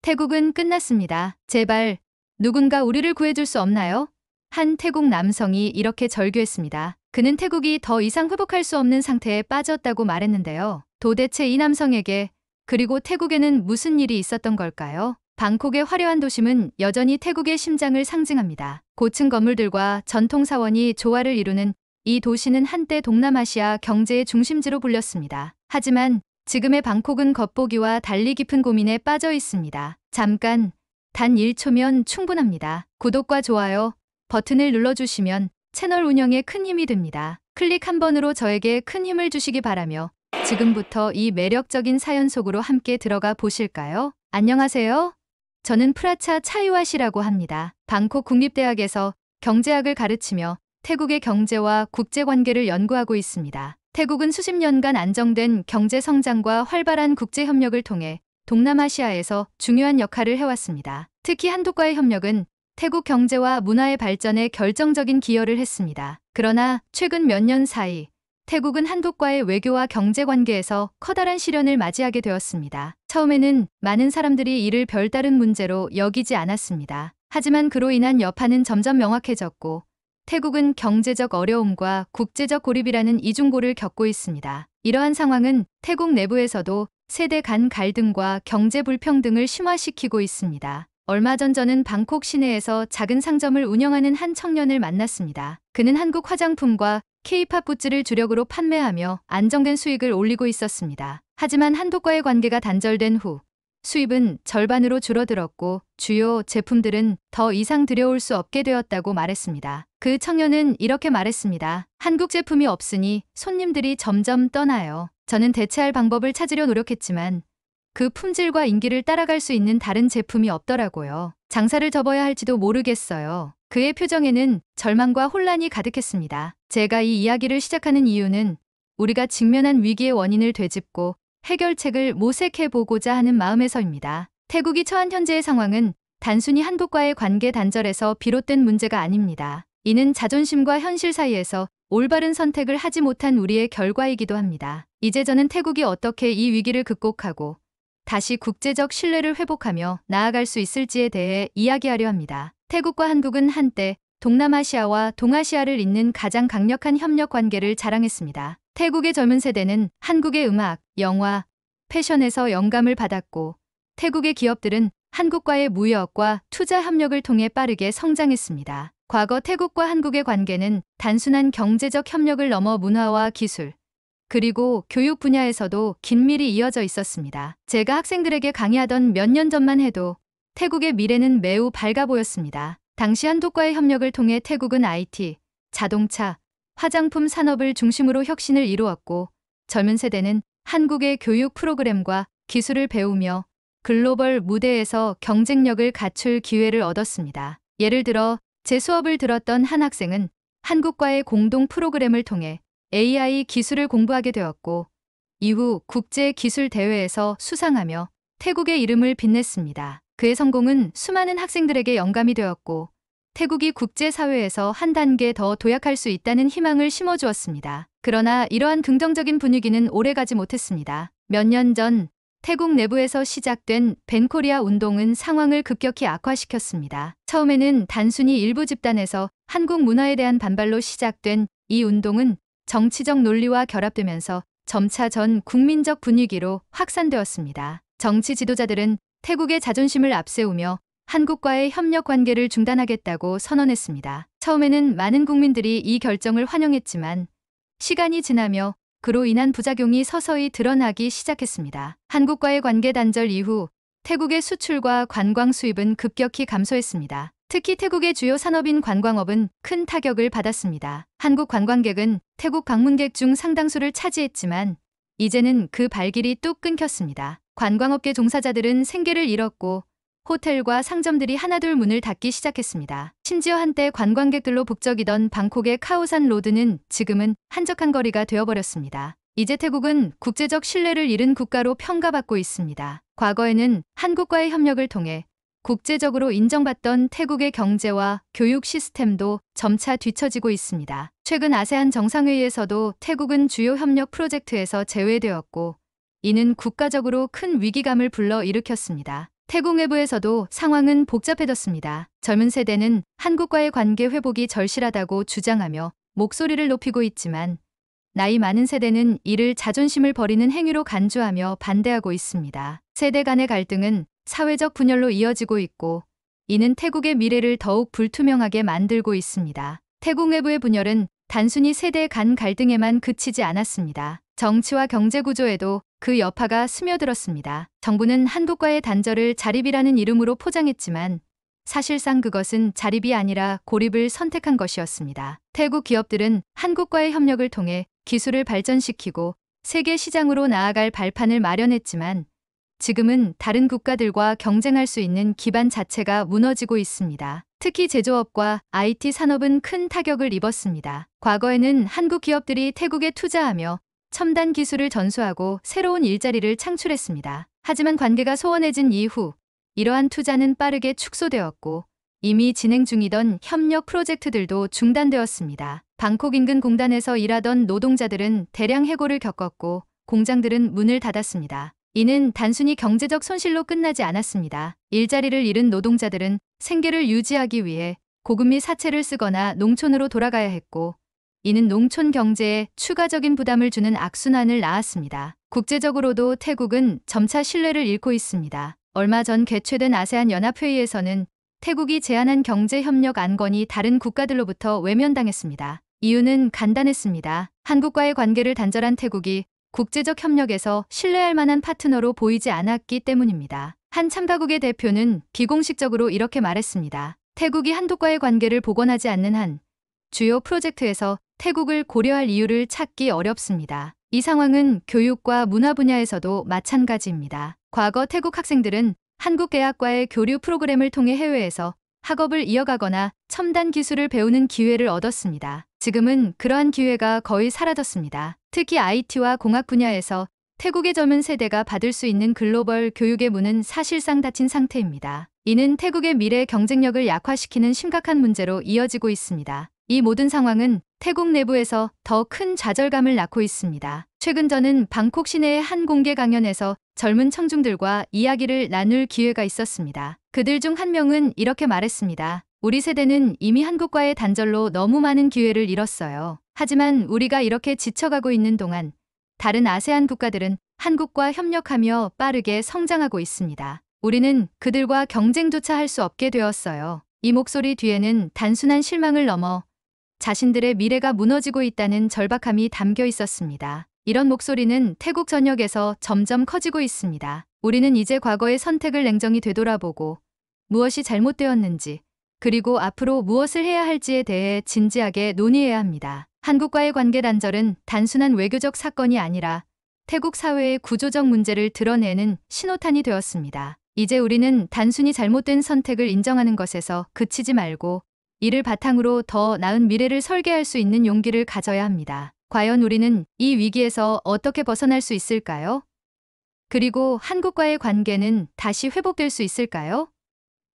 태국은 끝났습니다. 제발 누군가 우리를 구해줄 수 없나요? 한 태국 남성이 이렇게 절규했습니다. 그는 태국이 더 이상 회복할 수 없는 상태에 빠졌다고 말했는데요. 도대체 이 남성에게 그리고 태국에는 무슨 일이 있었던 걸까요? 방콕의 화려한 도심은 여전히 태국의 심장을 상징합니다. 고층 건물들과 전통 사원이 조화를 이루는 이 도시는 한때 동남아시아 경제의 중심지로 불렸습니다. 하지만 지금의 방콕은 겉보기와 달리 깊은 고민에 빠져 있습니다. 잠깐, 단 1초면 충분합니다. 구독과 좋아요 버튼을 눌러주시면 채널 운영에 큰 힘이 됩니다. 클릭 한 번으로 저에게 큰 힘을 주시기 바라며 지금부터 이 매력적인 사연 속으로 함께 들어가 보실까요? 안녕하세요. 저는 프라차 차유아시라고 합니다. 방콕 국립대학에서 경제학을 가르치며 태국의 경제와 국제관계를 연구하고 있습니다. 태국은 수십 년간 안정된 경제 성장과 활발한 국제협력을 통해 동남아시아에서 중요한 역할을 해왔습니다. 특히 한국과의 협력은 태국 경제와 문화의 발전에 결정적인 기여를 했습니다. 그러나 최근 몇 년 사이 태국은 한국과의 외교와 경제관계에서 커다란 시련을 맞이하게 되었습니다. 처음에는 많은 사람들이 이를 별다른 문제로 여기지 않았습니다. 하지만 그로 인한 여파는 점점 명확해졌고 태국은 경제적 어려움과 국제적 고립이라는 이중고를 겪고 있습니다. 이러한 상황은 태국 내부에서도 세대 간 갈등과 경제 불평등을 심화시키고 있습니다. 얼마 전 저는 방콕 시내에서 작은 상점을 운영하는 한 청년을 만났습니다. 그는 한국 화장품과 K-팝 굿즈를 주력으로 판매하며 안정된 수익을 올리고 있었습니다. 하지만 한국과의 관계가 단절된 후 수입은 절반으로 줄어들었고 주요 제품들은 더 이상 들여올 수 없게 되었다고 말했습니다. 그 청년은 이렇게 말했습니다. 한국 제품이 없으니 손님들이 점점 떠나요. 저는 대체할 방법을 찾으려 노력했지만 그 품질과 인기를 따라갈 수 있는 다른 제품이 없더라고요. 장사를 접어야 할지도 모르겠어요. 그의 표정에는 절망과 혼란이 가득했습니다. 제가 이 이야기를 시작하는 이유는 우리가 직면한 위기의 원인을 되짚고 해결책을 모색해보고자 하는 마음에서입니다. 태국이 처한 현재의 상황은 단순히 한국과의 관계 단절에서 비롯된 문제가 아닙니다. 이는 자존심과 현실 사이에서 올바른 선택을 하지 못한 우리의 결과이기도 합니다. 이제 저는 태국이 어떻게 이 위기를 극복하고 다시 국제적 신뢰를 회복하며 나아갈 수 있을지에 대해 이야기하려 합니다. 태국과 한국은 한때 동남아시아와 동아시아를 잇는 가장 강력한 협력 관계를 자랑했습니다. 태국의 젊은 세대는 한국의 음악, 영화, 패션에서 영감을 받았고 태국의 기업들은 한국과의 무역과 투자 협력을 통해 빠르게 성장했습니다. 과거 태국과 한국의 관계는 단순한 경제적 협력을 넘어 문화와 기술, 그리고 교육 분야에서도 긴밀히 이어져 있었습니다. 제가 학생들에게 강의하던 몇 년 전만 해도 태국의 미래는 매우 밝아 보였습니다. 당시 한국과의 협력을 통해 태국은 IT, 자동차, 화장품 산업을 중심으로 혁신을 이루었고 젊은 세대는 한국의 교육 프로그램과 기술을 배우며 글로벌 무대에서 경쟁력을 갖출 기회를 얻었습니다. 예를 들어 제 수업을 들었던 한 학생은 한국과의 공동 프로그램을 통해 AI 기술을 공부하게 되었고 이후 국제기술대회에서 수상하며 태국의 이름을 빛냈습니다. 그의 성공은 수많은 학생들에게 영감이 되었고 태국이 국제사회에서 한 단계 더 도약할 수 있다는 희망을 심어주었습니다. 그러나 이러한 긍정적인 분위기는 오래가지 못했습니다. 몇 년 전 태국 내부에서 시작된 벤코리아 운동은 상황을 급격히 악화시켰습니다. 처음에는 단순히 일부 집단에서 한국 문화에 대한 반발로 시작된 이 운동은 정치적 논리와 결합되면서 점차 전 국민적 분위기로 확산되었습니다. 정치 지도자들은 태국의 자존심을 앞세우며 한국과의 협력 관계를 중단하겠다고 선언했습니다. 처음에는 많은 국민들이 이 결정을 환영했지만 시간이 지나며 그로 인한 부작용이 서서히 드러나기 시작했습니다. 한국과의 관계 단절 이후 태국의 수출과 관광 수입은 급격히 감소했습니다. 특히 태국의 주요 산업인 관광업은 큰 타격을 받았습니다. 한국 관광객은 태국 방문객 중 상당수를 차지했지만 이제는 그 발길이 뚝 끊겼습니다. 관광업계 종사자들은 생계를 잃었고 호텔과 상점들이 하나둘 문을 닫기 시작했습니다. 심지어 한때 관광객들로 북적이던 방콕의 카오산 로드는 지금은 한적한 거리가 되어버렸습니다. 이제 태국은 국제적 신뢰를 잃은 국가로 평가받고 있습니다. 과거에는 한국과의 협력을 통해 국제적으로 인정받던 태국의 경제와 교육 시스템도 점차 뒤처지고 있습니다. 최근 아세안 정상회의에서도 태국은 주요 협력 프로젝트에서 제외되었고 이는 국가적으로 큰 위기감을 불러일으켰습니다. 태국 내부에서도 상황은 복잡해졌습니다. 젊은 세대는 한국과의 관계 회복이 절실하다고 주장하며 목소리를 높이고 있지만 나이 많은 세대는 이를 자존심을 버리는 행위로 간주하며 반대하고 있습니다. 세대 간의 갈등은 사회적 분열로 이어지고 있고 이는 태국의 미래를 더욱 불투명하게 만들고 있습니다. 태국 내부의 분열은 단순히 세대 간 갈등에만 그치지 않았습니다. 정치와 경제 구조에도 그 여파가 스며들었습니다. 정부는 한국과의 단절을 자립이라는 이름으로 포장했지만 사실상 그것은 자립이 아니라 고립을 선택한 것이었습니다. 태국 기업들은 한국과의 협력을 통해 기술을 발전시키고 세계 시장으로 나아갈 발판을 마련했지만 지금은 다른 국가들과 경쟁할 수 있는 기반 자체가 무너지고 있습니다. 특히 제조업과 IT 산업은 큰 타격을 입었습니다. 과거에는 한국 기업들이 태국에 투자하며 첨단 기술을 전수하고 새로운 일자리를 창출했습니다. 하지만 관계가 소원해진 이후 이러한 투자는 빠르게 축소되었고 이미 진행 중이던 협력 프로젝트들도 중단되었습니다. 방콕 인근 공단에서 일하던 노동자들은 대량 해고를 겪었고 공장들은 문을 닫았습니다. 이는 단순히 경제적 손실로 끝나지 않았습니다. 일자리를 잃은 노동자들은 생계를 유지하기 위해 고금리 사채를 쓰거나 농촌으로 돌아가야 했고 이는 농촌 경제에 추가적인 부담을 주는 악순환을 낳았습니다. 국제적으로도 태국은 점차 신뢰를 잃고 있습니다. 얼마 전 개최된 아세안 연합회의에서는 태국이 제안한 경제협력 안건이 다른 국가들로부터 외면당했습니다. 이유는 간단했습니다. 한국과의 관계를 단절한 태국이 국제적 협력에서 신뢰할 만한 파트너로 보이지 않았기 때문입니다. 한 참가국의 대표는 비공식적으로 이렇게 말했습니다. 태국이 한국과의 관계를 복원하지 않는 한 주요 프로젝트에서 태국을 고려할 이유를 찾기 어렵습니다. 이 상황은 교육과 문화 분야에서도 마찬가지입니다. 과거 태국 학생들은 한국 대학과의 교류 프로그램을 통해 해외에서 학업을 이어가거나 첨단 기술을 배우는 기회를 얻었습니다. 지금은 그러한 기회가 거의 사라졌습니다. 특히 IT와 공학 분야에서 태국의 젊은 세대가 받을 수 있는 글로벌 교육의 문은 사실상 닫힌 상태입니다. 이는 태국의 미래 경쟁력을 약화시키는 심각한 문제로 이어지고 있습니다. 이 모든 상황은 태국 내부에서 더 큰 좌절감을 낳고 있습니다. 최근 저는 방콕 시내의 한 공개 강연에서 젊은 청중들과 이야기를 나눌 기회가 있었습니다. 그들 중 한 명은 이렇게 말했습니다. 우리 세대는 이미 한국과의 단절로 너무 많은 기회를 잃었어요. 하지만 우리가 이렇게 지쳐가고 있는 동안 다른 아세안 국가들은 한국과 협력하며 빠르게 성장하고 있습니다. 우리는 그들과 경쟁조차 할 수 없게 되었어요. 이 목소리 뒤에는 단순한 실망을 넘어 자신들의 미래가 무너지고 있다는 절박함이 담겨 있었습니다. 이런 목소리는 태국 전역에서 점점 커지고 있습니다. 우리는 이제 과거의 선택을 냉정히 되돌아보고 무엇이 잘못되었는지 그리고 앞으로 무엇을 해야 할지에 대해 진지하게 논의해야 합니다. 한국과의 관계 단절은 단순한 외교적 사건이 아니라 태국 사회의 구조적 문제를 드러내는 신호탄이 되었습니다. 이제 우리는 단순히 잘못된 선택을 인정하는 것에서 그치지 말고 이를 바탕으로 더 나은 미래를 설계할 수 있는 용기를 가져야 합니다. 과연 우리는 이 위기에서 어떻게 벗어날 수 있을까요? 그리고 한국과의 관계는 다시 회복될 수 있을까요?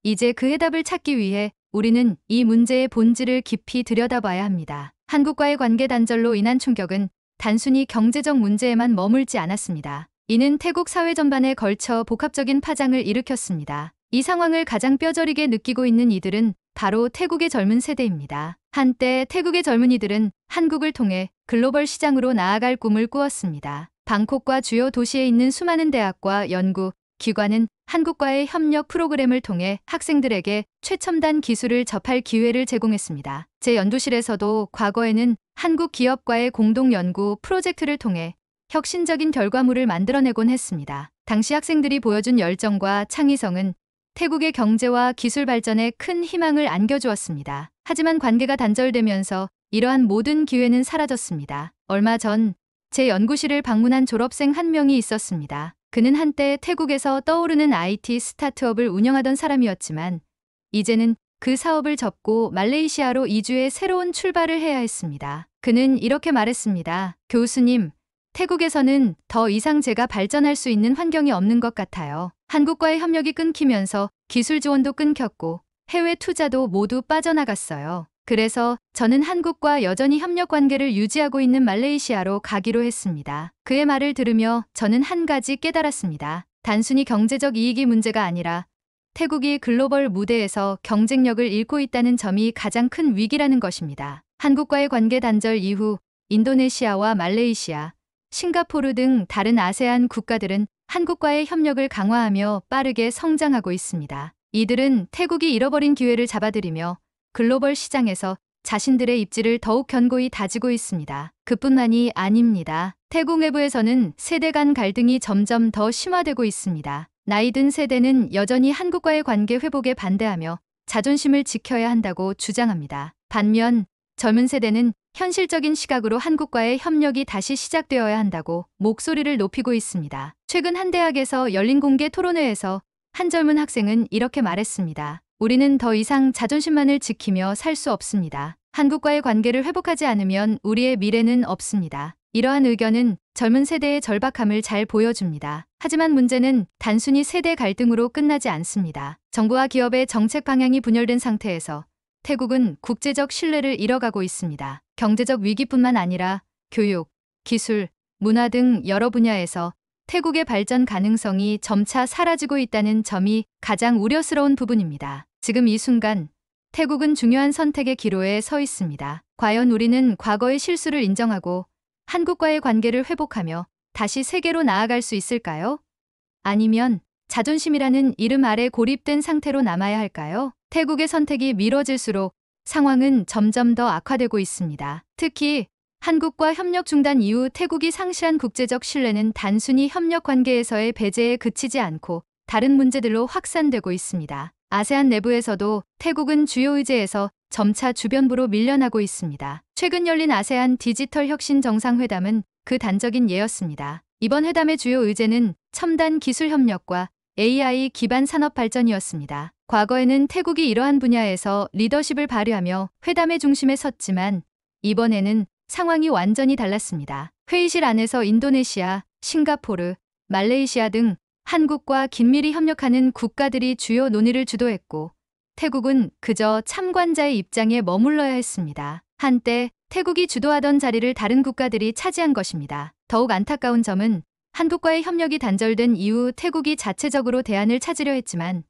이제 그 해답을 찾기 위해 우리는 이 문제의 본질을 깊이 들여다봐야 합니다. 한국과의 관계 단절로 인한 충격은 단순히 경제적 문제에만 머물지 않았습니다. 이는 태국 사회 전반에 걸쳐 복합적인 파장을 일으켰습니다. 이 상황을 가장 뼈저리게 느끼고 있는 이들은 바로 태국의 젊은 세대입니다. 한때 태국의 젊은이들은 한국을 통해 글로벌 시장으로 나아갈 꿈을 꾸었습니다. 방콕과 주요 도시에 있는 수많은 대학과 연구, 기관은 한국과의 협력 프로그램을 통해 학생들에게 최첨단 기술을 접할 기회를 제공했습니다. 제 연구실에서도 과거에는 한국 기업과의 공동 연구 프로젝트를 통해 혁신적인 결과물을 만들어내곤 했습니다. 당시 학생들이 보여준 열정과 창의성은 태국의 경제와 기술 발전에 큰 희망을 안겨주었습니다. 하지만 관계가 단절되면서 이러한 모든 기회는 사라졌습니다. 얼마 전 제 연구실을 방문한 졸업생 한 명이 있었습니다. 그는 한때 태국에서 떠오르는 IT 스타트업을 운영하던 사람이었지만 이제는 그 사업을 접고 말레이시아로 이주해 새로운 출발을 해야 했습니다. 그는 이렇게 말했습니다. 교수님, 태국에서는 더 이상 제가 발전할 수 있는 환경이 없는 것 같아요. 한국과의 협력이 끊기면서 기술 지원도 끊겼고 해외 투자도 모두 빠져나갔어요. 그래서 저는 한국과 여전히 협력 관계를 유지하고 있는 말레이시아로 가기로 했습니다. 그의 말을 들으며 저는 한 가지 깨달았습니다. 단순히 경제적 이익이 문제가 아니라 태국이 글로벌 무대에서 경쟁력을 잃고 있다는 점이 가장 큰 위기라는 것입니다. 한국과의 관계 단절 이후 인도네시아와 말레이시아, 싱가포르 등 다른 아세안 국가들은 한국과의 협력을 강화하며 빠르게 성장하고 있습니다. 이들은 태국이 잃어버린 기회를 잡아들이며 글로벌 시장에서 자신들의 입지를 더욱 견고히 다지고 있습니다. 그뿐만이 아닙니다. 태국 내부에서는 세대 간 갈등이 점점 더 심화되고 있습니다. 나이 든 세대는 여전히 한국과의 관계 회복에 반대하며 자존심을 지켜야 한다고 주장합니다. 반면 젊은 세대는 현실적인 시각으로 한국과의 협력이 다시 시작되어야 한다고 목소리를 높이고 있습니다. 최근 한 대학에서 열린 공개 토론회에서 한 젊은 학생은 이렇게 말했습니다. 우리는 더 이상 자존심만을 지키며 살 수 없습니다. 한국과의 관계를 회복하지 않으면 우리의 미래는 없습니다. 이러한 의견은 젊은 세대의 절박함을 잘 보여줍니다. 하지만 문제는 단순히 세대 갈등으로 끝나지 않습니다. 정부와 기업의 정책 방향이 분열된 상태에서 태국은 국제적 신뢰를 잃어가고 있습니다. 경제적 위기뿐만 아니라 교육, 기술, 문화 등 여러 분야에서 태국의 발전 가능성이 점차 사라지고 있다는 점이 가장 우려스러운 부분입니다. 지금 이 순간 태국은 중요한 선택의 기로에 서 있습니다. 과연 우리는 과거의 실수를 인정하고 한국과의 관계를 회복하며 다시 세계로 나아갈 수 있을까요? 아니면 자존심이라는 이름 아래 고립된 상태로 남아야 할까요? 태국의 선택이 미뤄질수록 상황은 점점 더 악화되고 있습니다. 특히 한국과 협력 중단 이후 태국이 상실한 국제적 신뢰는 단순히 협력 관계에서의 배제에 그치지 않고 다른 문제들로 확산되고 있습니다. 아세안 내부에서도 태국은 주요 의제에서 점차 주변부로 밀려나고 있습니다. 최근 열린 아세안 디지털 혁신 정상회담은 그 단적인 예였습니다. 이번 회담의 주요 의제는 첨단 기술 협력과 AI 기반 산업 발전이었습니다. 과거에는 태국이 이러한 분야에서 리더십을 발휘하며 회담의 중심에 섰지만 이번에는 상황이 완전히 달랐습니다. 회의실 안에서 인도네시아, 싱가포르, 말레이시아 등 한국과 긴밀히 협력하는 국가들이 주요 논의를 주도했고 태국은 그저 참관자의 입장에 머물러야 했습니다. 한때 태국이 주도하던 자리를 다른 국가들이 차지한 것입니다. 더욱 안타까운 점은 한국과의 협력이 단절된 이후 태국이 자체적으로 대안을 찾으려 했지만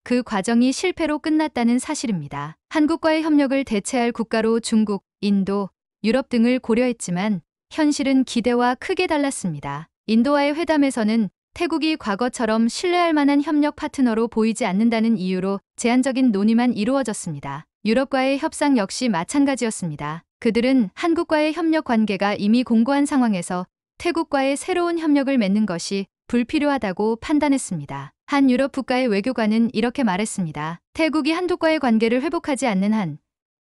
그 과정이 실패로 끝났다는 사실입니다. 한국과의 협력을 대체할 국가로 중국, 인도, 유럽 등을 고려했지만 현실은 기대와 크게 달랐습니다. 인도와의 회담에서는 태국이 과거처럼 신뢰할 만한 협력 파트너로 보이지 않는다는 이유로 제한적인 논의만 이루어졌습니다. 유럽과의 협상 역시 마찬가지였습니다. 그들은 한국과의 협력 관계가 이미 공고한 상황에서 태국과의 새로운 협력을 맺는 것이 불필요하다고 판단했습니다. 한 유럽 국가의 외교관은 이렇게 말했습니다. 태국이 한국과의 관계를 회복하지 않는 한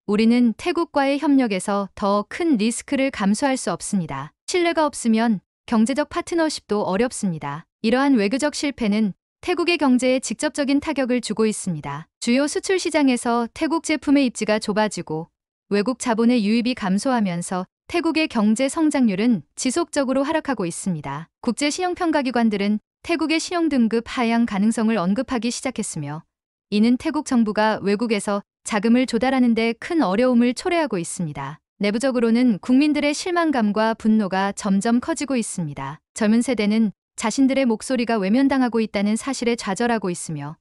우리는 태국과의 협력에서 더 큰 리스크를 감수할 수 없습니다. 신뢰가 없으면 경제적 파트너십도 어렵습니다. 이러한 외교적 실패는 태국의 경제에 직접적인 타격을 주고 있습니다. 주요 수출 시장에서 태국 제품의 입지가 좁아지고 외국 자본의 유입이 감소하면서 태국의 경제 성장률은 지속적으로 하락하고 있습니다. 국제 신용평가기관들은 태국의 신용등급 하향 가능성을 언급하기 시작했으며 이는 태국 정부가 외국에서 자금을 조달하는 데 큰 어려움을 초래하고 있습니다. 내부적으로는 국민들의 실망감과 분노가 점점 커지고 있습니다. 젊은 세대는 자신들의 목소리가 외면당하고 있다는 사실에 좌절하고 있으며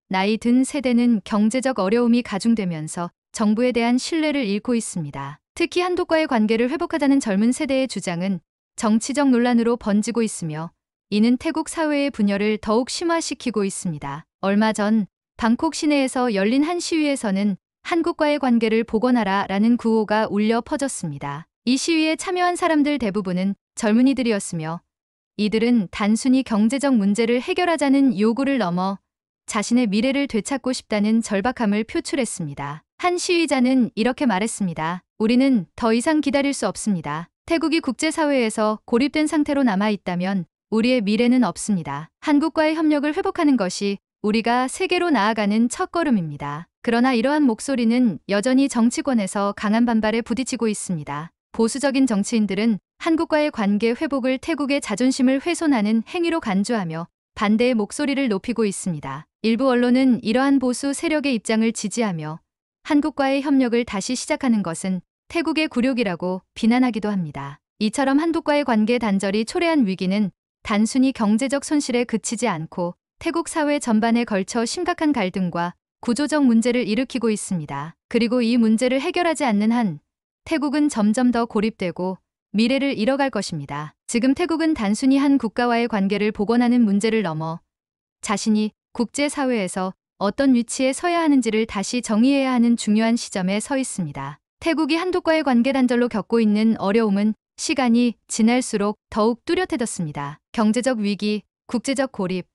나이 든 세대는 경제적 어려움이 가중되면서 정부에 대한 신뢰를 잃고 있습니다. 특히 한국과의 관계를 회복하자는 젊은 세대의 주장은 정치적 논란으로 번지고 있으며 이는 태국 사회의 분열을 더욱 심화시키고 있습니다. 얼마 전 방콕 시내에서 열린 한 시위에서는 한국과의 관계를 복원하라 라는 구호가 울려 퍼졌습니다. 이 시위에 참여한 사람들 대부분은 젊은이들이었으며 이들은 단순히 경제적 문제를 해결하자는 요구를 넘어 자신의 미래를 되찾고 싶다는 절박함을 표출했습니다. 한 시위자는 이렇게 말했습니다. 우리는 더 이상 기다릴 수 없습니다. 태국이 국제사회에서 고립된 상태로 남아있다면 우리의 미래는 없습니다. 한국과의 협력을 회복하는 것이 우리가 세계로 나아가는 첫걸음입니다. 그러나 이러한 목소리는 여전히 정치권에서 강한 반발에 부딪히고 있습니다. 보수적인 정치인들은 한국과의 관계 회복을 태국의 자존심을 훼손하는 행위로 간주하며 반대의 목소리를 높이고 있습니다. 일부 언론은 이러한 보수 세력의 입장을 지지하며 한국과의 협력을 다시 시작하는 것은 태국의 굴욕이라고 비난하기도 합니다. 이처럼 한국과의 관계 단절이 초래한 위기는 단순히 경제적 손실에 그치지 않고 태국 사회 전반에 걸쳐 심각한 갈등과 구조적 문제를 일으키고 있습니다. 그리고 이 문제를 해결하지 않는 한 태국은 점점 더 고립되고 미래를 잃어갈 것입니다. 지금 태국은 단순히 한 국가와의 관계를 복원하는 문제를 넘어 자신이 국제사회에서 어떤 위치에 서야 하는지를 다시 정의해야 하는 중요한 시점에 서 있습니다. 태국이 한국과의 관계 단절로 겪고 있는 어려움은 시간이 지날수록 더욱 뚜렷해졌습니다. 경제적 위기, 국제적 고립,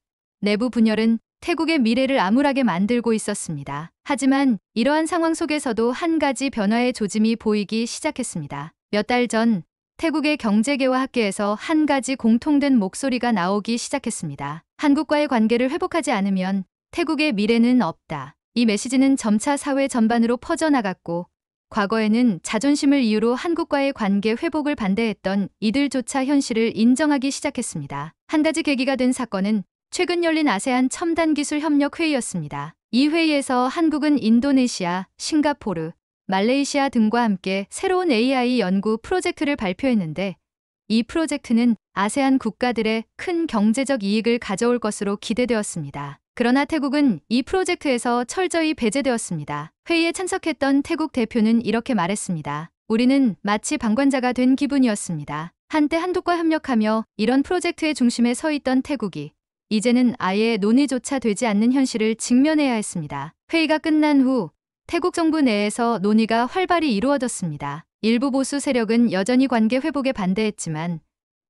내부 분열은 태국의 미래를 암울하게 만들고 있었습니다. 하지만 이러한 상황 속에서도 한 가지 변화의 조짐이 보이기 시작했습니다. 몇 달 전 태국의 경제계와 학계에서 한 가지 공통된 목소리가 나오기 시작했습니다. 한국과의 관계를 회복하지 않으면 태국의 미래는 없다. 이 메시지는 점차 사회 전반으로 퍼져나갔고 과거에는 자존심을 이유로 한국과의 관계 회복을 반대했던 이들조차 현실을 인정하기 시작했습니다. 한 가지 계기가 된 사건은 최근 열린 아세안 첨단기술협력회의였습니다. 이 회의에서 한국은 인도네시아, 싱가포르, 말레이시아 등과 함께 새로운 AI 연구 프로젝트를 발표했는데 이 프로젝트는 아세안 국가들의 큰 경제적 이익을 가져올 것으로 기대되었습니다. 그러나 태국은 이 프로젝트에서 철저히 배제되었습니다. 회의에 참석했던 태국 대표는 이렇게 말했습니다. 우리는 마치 방관자가 된 기분이었습니다. 한때 한국과 협력하며 이런 프로젝트의 중심에 서 있던 태국이 이제는 아예 논의조차 되지 않는 현실을 직면해야 했습니다. 회의가 끝난 후 태국 정부 내에서 논의가 활발히 이루어졌습니다. 일부 보수 세력은 여전히 관계 회복에 반대했지만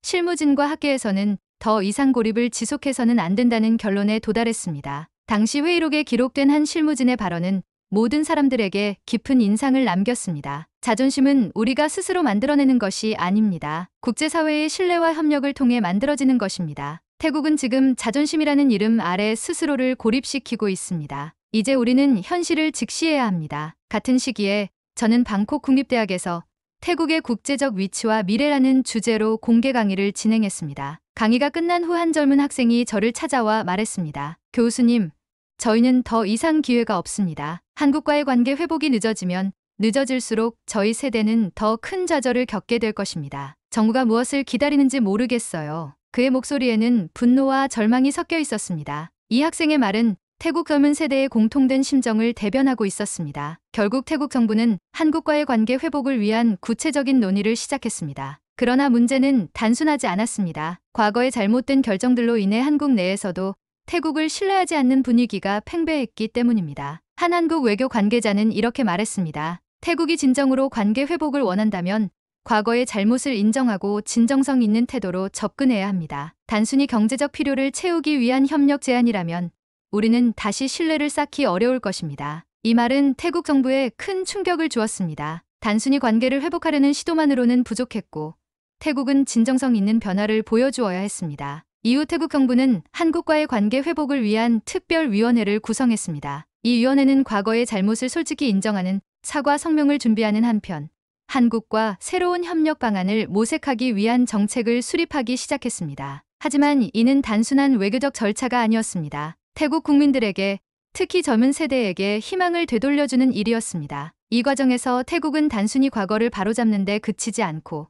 실무진과 학계에서는 더 이상 고립을 지속해서는 안 된다는 결론에 도달했습니다. 당시 회의록에 기록된 한 실무진의 발언은 모든 사람들에게 깊은 인상을 남겼습니다. 자존심은 우리가 스스로 만들어내는 것이 아닙니다. 국제사회의 신뢰와 협력을 통해 만들어지는 것입니다. 태국은 지금 자존심이라는 이름 아래 스스로를 고립시키고 있습니다. 이제 우리는 현실을 직시해야 합니다. 같은 시기에 저는 방콕 국립대학에서 태국의 국제적 위치와 미래라는 주제로 공개 강의를 진행했습니다. 강의가 끝난 후 한 젊은 학생이 저를 찾아와 말했습니다. 교수님, 저희는 더 이상 기회가 없습니다. 한국과의 관계 회복이 늦어지면 늦어질수록 저희 세대는 더 큰 좌절을 겪게 될 것입니다. 정부가 무엇을 기다리는지 모르겠어요. 그의 목소리에는 분노와 절망이 섞여 있었습니다. 이 학생의 말은 태국 젊은 세대의 공통된 심정을 대변하고 있었습니다. 결국 태국 정부는 한국과의 관계 회복을 위한 구체적인 논의를 시작했습니다. 그러나 문제는 단순하지 않았습니다. 과거의 잘못된 결정들로 인해 한국 내에서도 태국을 신뢰하지 않는 분위기가 팽배했기 때문입니다. 한 한국 외교 관계자는 이렇게 말했습니다. 태국이 진정으로 관계 회복을 원한다면 과거의 잘못을 인정하고 진정성 있는 태도로 접근해야 합니다. 단순히 경제적 필요를 채우기 위한 협력 제안이라면 우리는 다시 신뢰를 쌓기 어려울 것입니다. 이 말은 태국 정부에 큰 충격을 주었습니다. 단순히 관계를 회복하려는 시도만으로는 부족했고 태국은 진정성 있는 변화를 보여주어야 했습니다. 이후 태국 정부는 한국과의 관계 회복을 위한 특별위원회를 구성했습니다. 이 위원회는 과거의 잘못을 솔직히 인정하는 사과 성명을 준비하는 한편 한국과 새로운 협력 방안을 모색하기 위한 정책을 수립하기 시작했습니다. 하지만 이는 단순한 외교적 절차가 아니었습니다. 태국 국민들에게, 특히 젊은 세대에게 희망을 되돌려주는 일이었습니다. 이 과정에서 태국은 단순히 과거를 바로잡는 데 그치지 않고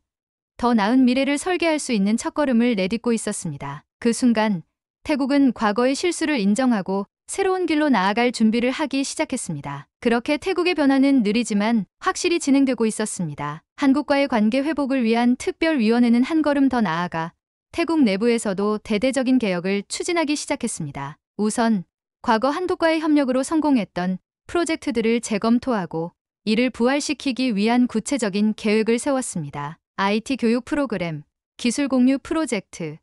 더 나은 미래를 설계할 수 있는 첫걸음을 내딛고 있었습니다. 그 순간 태국은 과거의 실수를 인정하고 새로운 길로 나아갈 준비를 하기 시작했습니다. 그렇게 태국의 변화는 느리지만 확실히 진행되고 있었습니다. 한국과의 관계 회복을 위한 특별위원회는 한 걸음 더 나아가 태국 내부에서도 대대적인 개혁을 추진하기 시작했습니다. 우선 과거 한국과의 협력으로 성공했던 프로젝트들을 재검토하고 이를 부활시키기 위한 구체적인 계획을 세웠습니다. IT 교육 프로그램, 기술 공유 프로젝트,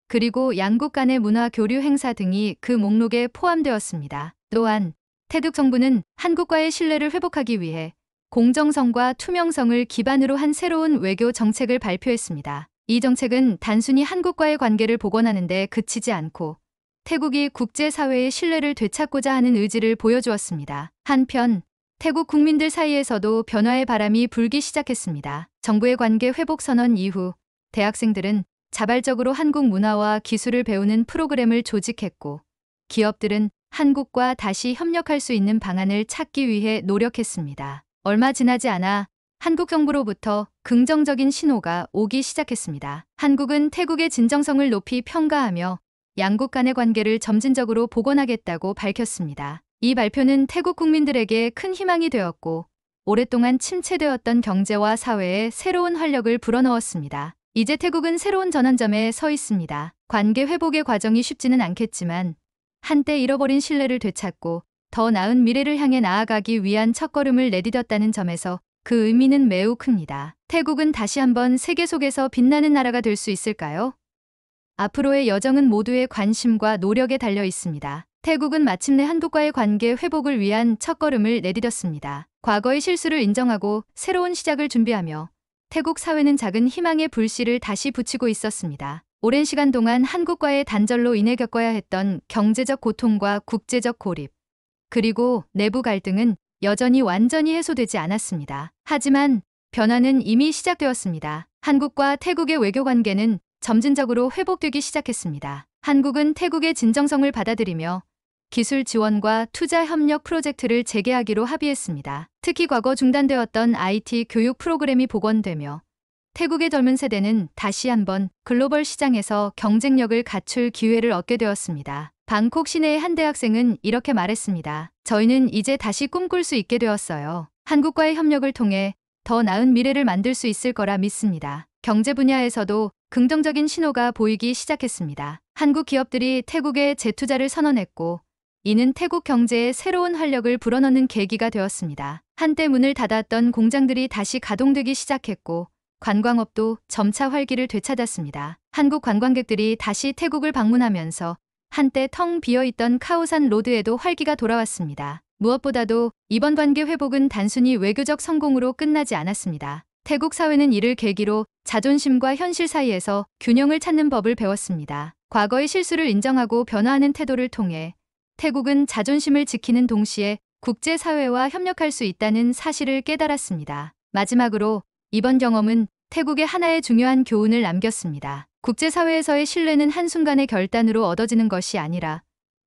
그리고 양국 간의 문화 교류 행사 등이 그 목록에 포함되었습니다. 또한 태국 정부는 한국과의 신뢰를 회복하기 위해 공정성과 투명성을 기반으로 한 새로운 외교 정책을 발표했습니다. 이 정책은 단순히 한국과의 관계를 복원하는 데 그치지 않고 태국이 국제사회의 신뢰를 되찾고자 하는 의지를 보여주었습니다. 한편 태국 국민들 사이에서도 변화의 바람이 불기 시작했습니다. 정부의 관계 회복 선언 이후 대학생들은 자발적으로 한국 문화와 기술을 배우는 프로그램을 조직했고 기업들은 한국과 다시 협력할 수 있는 방안을 찾기 위해 노력했습니다. 얼마 지나지 않아 한국 정부로부터 긍정적인 신호가 오기 시작했습니다. 한국은 태국의 진정성을 높이 평가하며 양국 간의 관계를 점진적으로 복원하겠다고 밝혔습니다. 이 발표는 태국 국민들에게 큰 희망이 되었고 오랫동안 침체되었던 경제와 사회에 새로운 활력을 불어넣었습니다. 이제 태국은 새로운 전환점에 서 있습니다. 관계 회복의 과정이 쉽지는 않겠지만 한때 잃어버린 신뢰를 되찾고 더 나은 미래를 향해 나아가기 위한 첫걸음을 내디뎠다는 점에서 그 의미는 매우 큽니다. 태국은 다시 한번 세계 속에서 빛나는 나라가 될 수 있을까요? 앞으로의 여정은 모두의 관심과 노력에 달려 있습니다. 태국은 마침내 한국과의 관계 회복을 위한 첫걸음을 내디뎠습니다. 과거의 실수를 인정하고 새로운 시작을 준비하며 태국 사회는 작은 희망의 불씨를 다시 붙이고 있었습니다. 오랜 시간 동안 한국과의 단절로 인해 겪어야 했던 경제적 고통과 국제적 고립, 그리고 내부 갈등은 여전히 완전히 해소되지 않았습니다. 하지만 변화는 이미 시작되었습니다. 한국과 태국의 외교 관계는 점진적으로 회복되기 시작했습니다. 한국은 태국의 진정성을 받아들이며 기술 지원과 투자 협력 프로젝트를 재개하기로 합의했습니다. 특히 과거 중단되었던 IT 교육 프로그램이 복원되며 태국의 젊은 세대는 다시 한번 글로벌 시장에서 경쟁력을 갖출 기회를 얻게 되었습니다. 방콕 시내의 한 대학생은 이렇게 말했습니다. 저희는 이제 다시 꿈꿀 수 있게 되었어요. 한국과의 협력을 통해 더 나은 미래를 만들 수 있을 거라 믿습니다. 경제 분야에서도 긍정적인 신호가 보이기 시작했습니다. 한국 기업들이 태국에 재투자를 선언했고 이는 태국 경제에 새로운 활력을 불어넣는 계기가 되었습니다. 한때 문을 닫았던 공장들이 다시 가동되기 시작했고 관광업도 점차 활기를 되찾았습니다. 한국 관광객들이 다시 태국을 방문하면서 한때 텅 비어있던 카오산 로드에도 활기가 돌아왔습니다. 무엇보다도 이번 관계 회복은 단순히 외교적 성공으로 끝나지 않았습니다. 태국 사회는 이를 계기로 자존심과 현실 사이에서 균형을 찾는 법을 배웠습니다. 과거의 실수를 인정하고 변화하는 태도를 통해 태국은 자존심을 지키는 동시에 국제사회와 협력할 수 있다는 사실을 깨달았습니다. 마지막으로 이번 경험은 태국에 하나의 중요한 교훈을 남겼습니다. 국제사회에서의 신뢰는 한순간의 결단으로 얻어지는 것이 아니라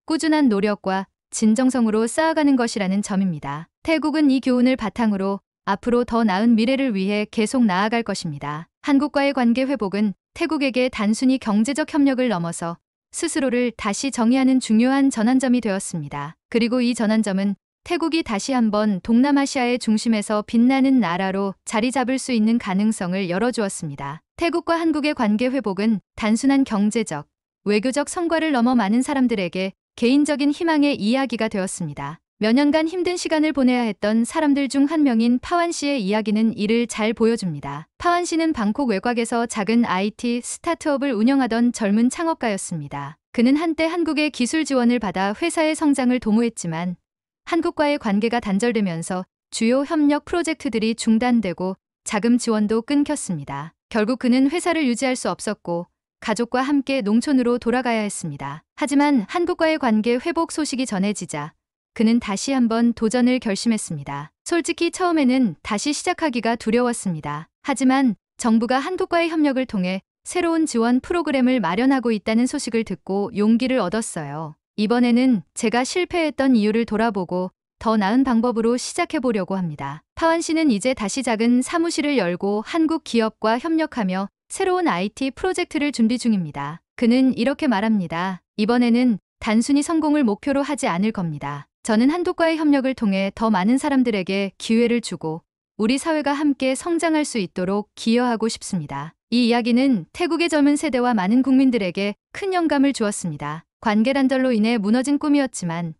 꾸준한 노력과 진정성으로 쌓아가는 것이라는 점입니다. 태국은 이 교훈을 바탕으로 앞으로 더 나은 미래를 위해 계속 나아갈 것입니다. 한국과의 관계 회복은 태국에게 단순히 경제적 협력을 넘어서 스스로를 다시 정의하는 중요한 전환점이 되었습니다. 그리고 이 전환점은 태국이 다시 한번 동남아시아의 중심에서 빛나는 나라로 자리 잡을 수 있는 가능성을 열어주었습니다. 태국과 한국의 관계 회복은 단순한 경제적, 외교적 성과를 넘어 많은 사람들에게 개인적인 희망의 이야기가 되었습니다. 몇 년간 힘든 시간을 보내야 했던 사람들 중 한 명인 파완 씨의 이야기는 이를 잘 보여줍니다. 파완 씨는 방콕 외곽에서 작은 IT 스타트업을 운영하던 젊은 창업가였습니다. 그는 한때 한국의 기술 지원을 받아 회사의 성장을 도모했지만 한국과의 관계가 단절되면서 주요 협력 프로젝트들이 중단되고 자금 지원도 끊겼습니다. 결국 그는 회사를 유지할 수 없었고 가족과 함께 농촌으로 돌아가야 했습니다. 하지만 한국과의 관계 회복 소식이 전해지자 그는 다시 한번 도전을 결심했습니다. 솔직히 처음에는 다시 시작하기가 두려웠습니다. 하지만 정부가 한국과의 협력을 통해 새로운 지원 프로그램을 마련하고 있다는 소식을 듣고 용기를 얻었어요. 이번에는 제가 실패했던 이유를 돌아보고 더 나은 방법으로 시작해보려고 합니다. 파완 씨는 이제 다시 작은 사무실을 열고 한국 기업과 협력하며 새로운 IT 프로젝트를 준비 중입니다. 그는 이렇게 말합니다. 이번에는 단순히 성공을 목표로 하지 않을 겁니다. 저는 한국과의 협력을 통해 더 많은 사람들에게 기회를 주고 우리 사회가 함께 성장할 수 있도록 기여하고 싶습니다. 이 이야기는 태국의 젊은 세대와 많은 국민들에게 큰 영감을 주었습니다. 관계 단절로 인해 무너진 꿈이었지만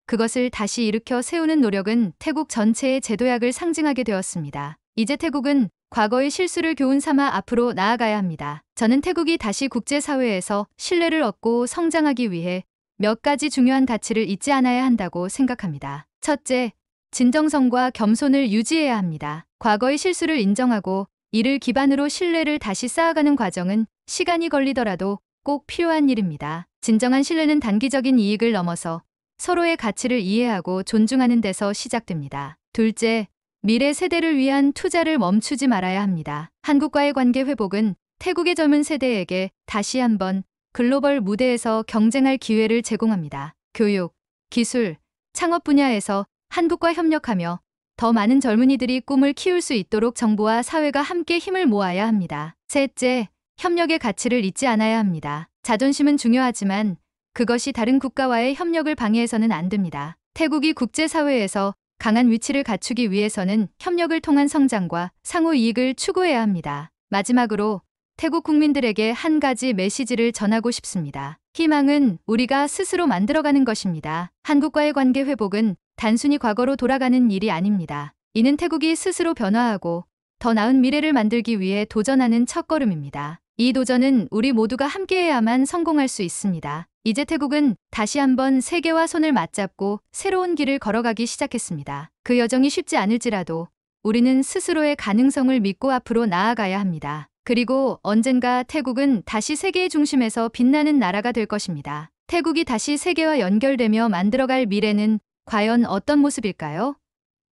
그것을 다시 일으켜 세우는 노력은 태국 전체의 재도약을 상징하게 되었습니다. 이제 태국은 과거의 실수를 교훈 삼아 앞으로 나아가야 합니다. 저는 태국이 다시 국제사회에서 신뢰를 얻고 성장하기 위해 몇 가지 중요한 가치를 잊지 않아야 한다고 생각합니다. 첫째, 진정성과 겸손을 유지해야 합니다. 과거의 실수를 인정하고 이를 기반으로 신뢰를 다시 쌓아가는 과정은 시간이 걸리더라도 꼭 필요한 일입니다. 진정한 신뢰는 단기적인 이익을 넘어서 서로의 가치를 이해하고 존중하는 데서 시작됩니다. 둘째, 미래 세대를 위한 투자를 멈추지 말아야 합니다. 한국과의 관계 회복은 태국의 젊은 세대에게 다시 한번 글로벌 무대에서 경쟁할 기회를 제공합니다. 교육, 기술, 창업 분야에서 한국과 협력하며 더 많은 젊은이들이 꿈을 키울 수 있도록 정부와 사회가 함께 힘을 모아야 합니다. 셋째, 협력의 가치를 잊지 않아야 합니다. 자존심은 중요하지만 그것이 다른 국가와의 협력을 방해해서는 안 됩니다. 태국이 국제사회에서 강한 위치를 갖추기 위해서는 협력을 통한 성장과 상호 이익을 추구해야 합니다. 마지막으로 태국 국민들에게 한 가지 메시지를 전하고 싶습니다. 희망은 우리가 스스로 만들어가는 것입니다. 한국과의 관계 회복은 단순히 과거로 돌아가는 일이 아닙니다. 이는 태국이 스스로 변화하고 더 나은 미래를 만들기 위해 도전하는 첫걸음입니다. 이 도전은 우리 모두가 함께해야만 성공할 수 있습니다. 이제 태국은 다시 한번 세계와 손을 맞잡고 새로운 길을 걸어가기 시작했습니다. 그 여정이 쉽지 않을지라도 우리는 스스로의 가능성을 믿고 앞으로 나아가야 합니다. 그리고 언젠가 태국은 다시 세계의 중심에서 빛나는 나라가 될 것입니다. 태국이 다시 세계와 연결되며 만들어갈 미래는 과연 어떤 모습일까요?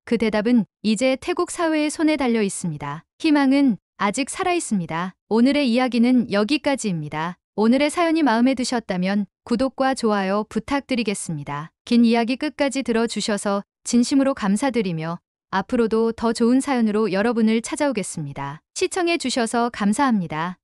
그 대답은 이제 태국 사회의 손에 달려 있습니다. 희망은 아직 살아 있습니다. 오늘의 이야기는 여기까지입니다. 오늘의 사연이 마음에 드셨다면 구독과 좋아요 부탁드리겠습니다. 긴 이야기 끝까지 들어주셔서 진심으로 감사드리며 앞으로도 더 좋은 사연으로 여러분을 찾아오겠습니다. 시청해 주셔서 감사합니다.